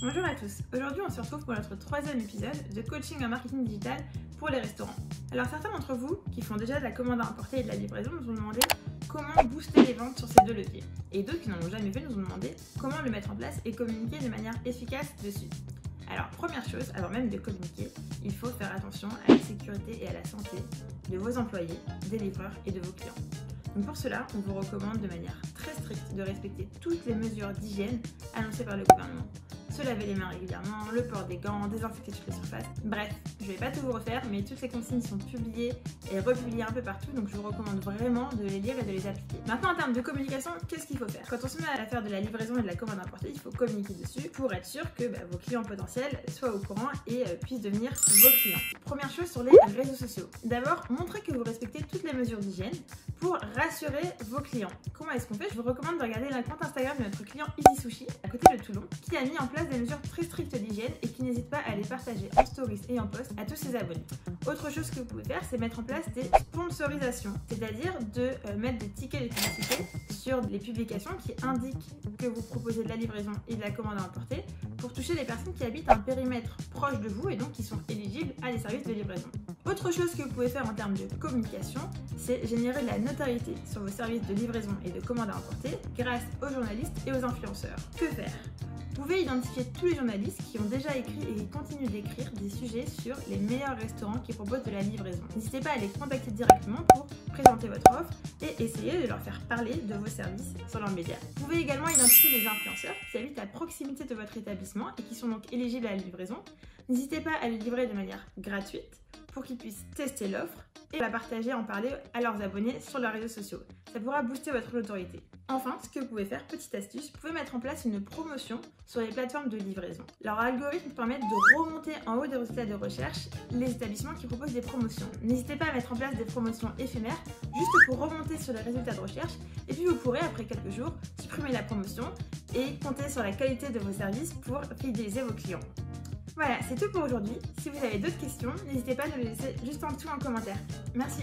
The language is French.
Bonjour à tous, aujourd'hui on se retrouve pour notre troisième épisode de coaching en marketing digital pour les restaurants. Alors certains d'entre vous qui font déjà de la commande à emporter et de la livraison nous ont demandé comment booster les ventes sur ces deux leviers. Et d'autres qui n'en ont jamais fait nous ont demandé comment le mettre en place et communiquer de manière efficace dessus. Alors première chose, avant même de communiquer, il faut faire attention à la sécurité et à la santé de vos employés, des livreurs et de vos clients. Donc pour cela, on vous recommande de manière très stricte de respecter toutes les mesures d'hygiène annoncées par le gouvernement. Se laver les mains régulièrement, le port des gants, désinfecter toutes les surfaces. Bref, je ne vais pas tout vous refaire, mais toutes les consignes sont publiées et republiées un peu partout, donc je vous recommande vraiment de les lire et de les appliquer. Maintenant, en termes de communication, qu'est-ce qu'il faut faire? Quand on se met à faire de la livraison et de la commande importée, il faut communiquer dessus pour être sûr que vos clients potentiels soient au courant et puissent devenir vos clients. Première chose sur les réseaux sociaux. D'abord, montrez que vous respectez toutes les mesures d'hygiène pour rassurer vos clients. Comment est-ce qu'on fait? Je vous recommande de regarder le compte Instagram de notre client Easy Sushi, à côté de Toulon, qui a mis en place des mesures très strictes d'hygiène et qui n'hésite pas à les partager en stories et en post à tous ses abonnés. Autre chose que vous pouvez faire, c'est mettre en place des sponsorisations, c'est-à-dire de mettre des tickets de publicité sur les publications qui indiquent que vous proposez de la livraison et de la commande à emporter pour toucher les personnes qui habitent un périmètre proche de vous et donc qui sont éligibles à des services de livraison. Autre chose que vous pouvez faire en termes de communication, c'est générer de la notoriété sur vos services de livraison et de commande à emporter grâce aux journalistes et aux influenceurs. Que faire? Vous pouvez identifier tous les journalistes qui ont déjà écrit et qui continuent d'écrire des sujets sur les meilleurs restaurants qui proposent de la livraison. N'hésitez pas à les contacter directement pour présenter votre offre et essayer de leur faire parler de vos services sur leurs médias. Vous pouvez également identifier les influenceurs qui habitent à proximité de votre établissement et qui sont donc éligibles à la livraison. N'hésitez pas à les livrer de manière gratuite pour qu'ils puissent tester l'offre et la partager, en parler à leurs abonnés sur leurs réseaux sociaux. Ça pourra booster votre notoriété. Enfin, ce que vous pouvez faire, petite astuce, vous pouvez mettre en place une promotion sur les plateformes de livraison. Leurs algorithmes permettent de remonter en haut des résultats de recherche les établissements qui proposent des promotions. N'hésitez pas à mettre en place des promotions éphémères juste pour remonter sur les résultats de recherche et puis vous pourrez, après quelques jours, supprimer la promotion et compter sur la qualité de vos services pour fidéliser vos clients. Voilà, c'est tout pour aujourd'hui. Si vous avez d'autres questions, n'hésitez pas à nous les laisser juste en dessous en commentaire. Merci.